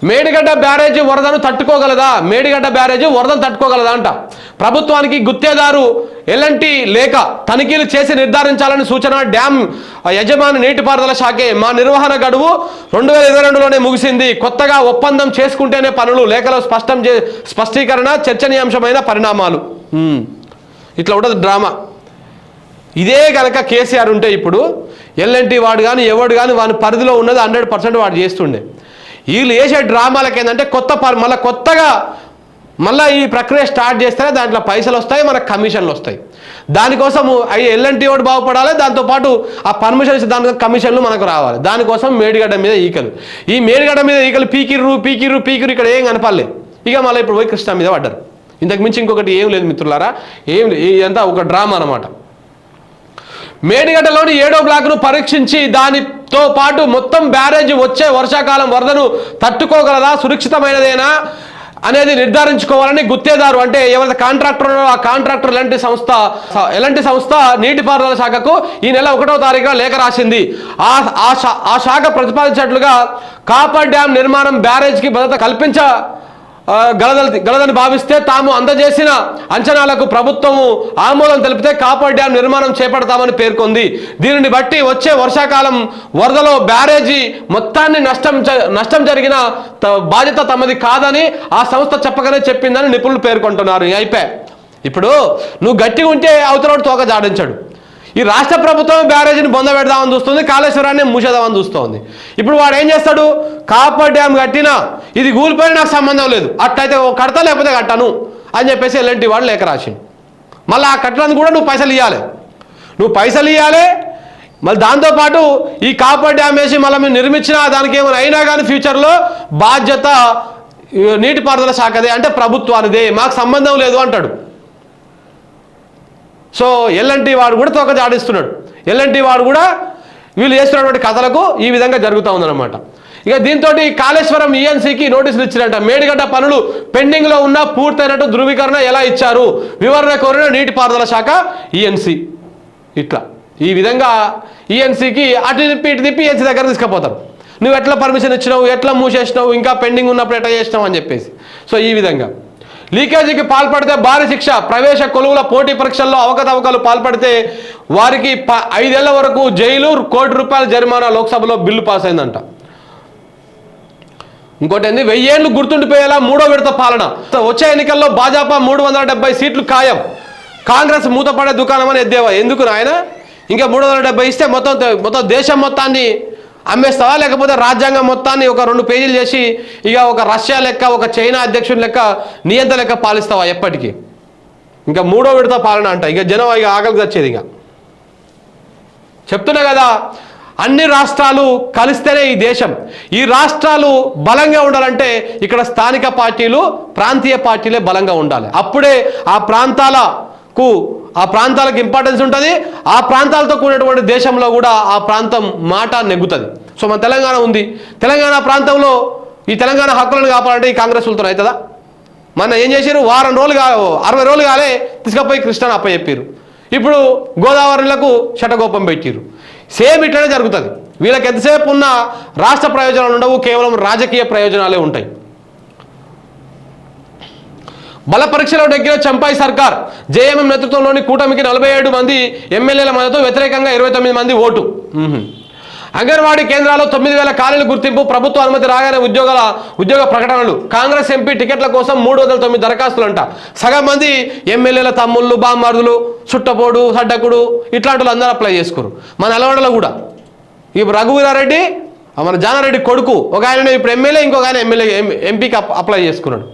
మేడిగడ్డ బ్యారేజీ వరదను తట్టుకోగలదా? మేడిగడ్డ బ్యారేజీ వరదను తట్టుకోగలదా అంట. ప్రభుత్వానికి గుత్తేదారు ఎలాంటి లేక తనిఖీలు చేసి నిర్ధారించాలని సూచన. డ్యామ్ యజమాని నీటిపారుదల శాఖే. మా నిర్వహణ గడువు 2022లోనే ముగిసింది. కొత్తగా ఒప్పందం చేసుకుంటేనే పనులు. లేఖలో స్పష్టీకరణ. చర్చనీయాంశమైన పరిణామాలు. ఇట్లా ఉంటుంది డ్రామా. ఇదే కనుక కేసీఆర్ ఉంటే ఇప్పుడు ఎల్ఎన్టీ వాడు కానీ ఎవడు కానీ వాని పరిధిలో ఉన్నది 100% వాడు చేస్తుండే. వీళ్ళు వేసే డ్రామాలకు ఏంటంటే కొత్తగా మళ్ళీ ఈ ప్రక్రియ స్టార్ట్ చేస్తేనే దాంట్లో పైసలు వస్తాయి, మనకు కమిషన్లు వస్తాయి. దానికోసం అవి ఎల్ఎన్టీ వాడు బాగుపడాలి, దాంతోపాటు ఆ పర్మిషన్ ఇస్తే దానికి కమిషన్లు మనకు రావాలి. దానికోసం మేడిగడ్డ మీద ఈకలు. ఈ మేడిగడ్డ మీద ఈకలు పీకిర్రు ఇక్కడ ఏం కనపాలే. ఇక మళ్ళీ ఇప్పుడు పోయి కృష్ణ మీద పడ్డారు. ఇంతకు మించి ఇంకొకటి ఏం లేదు మిత్రులారా, ఏం ఇదంతా ఒక డ్రామా అన్నమాట. మేడిగడ్డలోని 7వ బ్లాక్ను పరీక్షించి దానితో పాటు మొత్తం బ్యారేజ్ వచ్చే వర్షాకాలం వరదను తట్టుకోగలదా, సురక్షితమైనదేనా అనేది నిర్ధారించుకోవాలని గుత్తేదారు అంటే ఎవరైతే కాంట్రాక్టర్ ఆ కాంట్రాక్టర్ ఎలాంటి సంస్థ నీటిపారుదల శాఖకు ఈ నెల 1వ తారీఖున లేఖ రాసింది. ఆ శాఖ ప్రతిపాదించినట్లుగా కాపర్ డ్యామ్ నిర్మాణం బ్యారేజ్కి భద్రత గలదని భావిస్తే తాము అందజేసిన అంచనాలకు ప్రభుత్వము ఆమోదం తెలిపితే కాపర్ డ్యాం నిర్మాణం చేపడతామని పేర్కొంది. దీనిని బట్టి వచ్చే వర్షాకాలం వరదలో బ్యారేజీ మొత్తాన్ని నష్టం జరిగిన బాధ్యత తమది కాదని ఆ సంస్థ చెప్పగానే చెప్పిందని నిపుణులు పేర్కొంటున్నారు. అయిపోయి ఇప్పుడు నువ్వు గట్టిగా ఉంటే అవతల తోక జాడించాడు. ఈ రాష్ట్ర ప్రభుత్వం బ్యారేజీని బొందబెడదామని చూస్తుంది, కాళేశ్వరాన్ని మూసేద్దామని చూస్తోంది. ఇప్పుడు వాడు ఏం చేస్తాడు? కాపర్ డ్యామ్ కట్టినా ఇది కూలిపోయిన నాకు సంబంధం లేదు, అట్లయితే కడతా లేకపోతే కట్టాను అని చెప్పేసి ఎలాంటి వాడు లేఖ రాసిండు. మళ్ళీ ఆ కట్టడానికి కూడా నువ్వు పైసలు ఇవ్వాలి. మళ్ళీ దాంతోపాటు ఈ కాపర్ డ్యామ్ వేసి మళ్ళీ మేము నిర్మించినా దానికి ఏమైనా అయినా కానీ ఫ్యూచర్లో బాధ్యత నీటిపారుదల శాఖదే, అంటే ప్రభుత్వానిదే, మాకు సంబంధం లేదు అంటాడు. సో ఎల్ఎన్టీ వాడు కూడా తోక జాడిస్తున్నాడు. ఎల్ఎన్టీ వాడు కూడా వీళ్ళు చేస్తున్నటువంటి కథలకు ఈ విధంగా జరుగుతూ ఉందన్నమాట. ఇక దీంతో కాళేశ్వరం ఈఎన్సీకి నోటీసులు ఇచ్చినట్ట. మేడిగడ్డ పనులు పెండింగ్లో ఉన్న పూర్తయినట్టు ధృవీకరణ ఎలా ఇచ్చారు, వివరణ కోరిన నీటిపారుదల శాఖ ఈఎన్సీ. ఇట్లా ఈ విధంగా ఈఎన్సీకి అటు తిప్పి ఈఎన్సీ దగ్గర తీసుకుపోతారు. నువ్వు ఎట్లా పర్మిషన్ ఇచ్చినావు, ఎట్లా మూసేసినావు, ఇంకా పెండింగ్ ఉన్నప్పుడు ఎట్లా చేసినావు అని చెప్పేసి. సో ఈ విధంగా లీకేజీకి పాల్పడితే భారీ శిక్ష. ప్రవేశ కొలువుల పోటీ పరీక్షల్లో అవకతవకలు పాల్పడితే వారికి 5 ఏళ్ల వరకు జైలు, ₹1,00,00,000 జరిమానా. లోక్సభలో బిల్లు పాస్ అయిందంట. ఇంకోటి ఏంది, 1000 ఏళ్ళు గుర్తుండిపోయేలా 3వ విడత పాలన. వచ్చే ఎన్నికల్లో భాజపా 370 సీట్లు ఖాయం. కాంగ్రెస్ మూతపడే దుకాణం అని ఎద్దేవా. ఎందుకు నాయన? ఇంకా 370 ఇస్తే మొత్తం దేశం మొత్తాన్ని అమ్మేస్తావా, లేకపోతే రాజ్యాంగం మొత్తాన్ని ఒక 2 పేజీలు చేసి ఇక ఒక రష్యా లెక్క, ఒక చైనా అధ్యక్షుని లెక్క, నియంత్రణ లెక్క పాలిస్తావా ఎప్పటికీ? ఇంకా 3వ విడత పాలన అంట. ఇక జనం ఇక ఆకలికి వచ్చేది. ఇక చెప్తున్నా కదా, అన్ని రాష్ట్రాలు కలిస్తేనే ఈ దేశం. ఈ రాష్ట్రాలు బలంగా ఉండాలంటే ఇక్కడ స్థానిక పార్టీలు, ప్రాంతీయ పార్టీలే బలంగా ఉండాలి. అప్పుడే ఆ ప్రాంతాలకు ఇంపార్టెన్స్ ఉంటుంది. ఆ ప్రాంతాలతో కూడినటువంటి దేశంలో కూడా ఆ ప్రాంతం మాట నెగ్గుతుంది. సో మన తెలంగాణ ఉంది. తెలంగాణ ప్రాంతంలో ఈ తెలంగాణ హక్కులను కాపాడంటే ఈ కాంగ్రెస్ వాళ్ళతో అవుతుందా? మన ఏం చేశారు? 60 రోజులు కాలే తీసుకపోయి కృష్ణను అప్పచెప్పారు. ఇప్పుడు గోదావరిలకు శటగోపం పెట్టారు. సేమ్ ఇట్లనే జరుగుతుంది. వీళ్ళకి ఎంతసేపు ఉన్న రాష్ట్ర ప్రయోజనాలు ఉండవు, కేవలం రాజకీయ ప్రయోజనాలే ఉంటాయి. బల పరీక్షలో నెగ్గిన చంపాయి సర్కార్. జేఎంఎం నేతృత్వంలోని కూటమికి 47 మంది ఎమ్మెల్యేల మద్దతు, వ్యతిరేకంగా 29 మంది ఓటు. అంగన్వాడీ కేంద్రాల్లో 9,000 ఖాళీలు గుర్తింపు. ప్రభుత్వ అనుమతి రాగానే ఉద్యోగ ప్రకటనలు. కాంగ్రెస్ ఎంపీ టికెట్ల కోసం 309 దరఖాస్తులు అంట. సగం మంది ఎమ్మెల్యేల తమ్ముళ్ళు, బామ్మార్దులు, చుట్టపోడు, సడ్డకుడు ఇట్లాంటి అందరూ అప్లై చేసుకోరు. మన అలవాడలో కూడా ఇప్పుడు రఘువీరారెడ్డి, మన జానారెడ్డి కొడుకు ఒక ఆయన ఇప్పుడు ఎమ్మెల్యే, ఇంకొక ఆయన ఎంపీకి అప్లై చేసుకున్నాడు.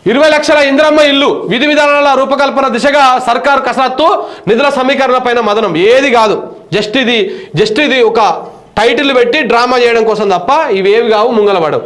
20 లక్షల ఇందిరమ్మ ఇల్లు. విధి విధానాల రూపకల్పన దిశగా సర్కార్ కసరత్తు. నిధుల సమీకరణ పైన మదనం. ఏది కాదు, జస్ట్ ఇది ఒక టైటిల్ పెట్టి డ్రామా చేయడం కోసం తప్ప ఇవేవి కావు, ముంగలపడవు.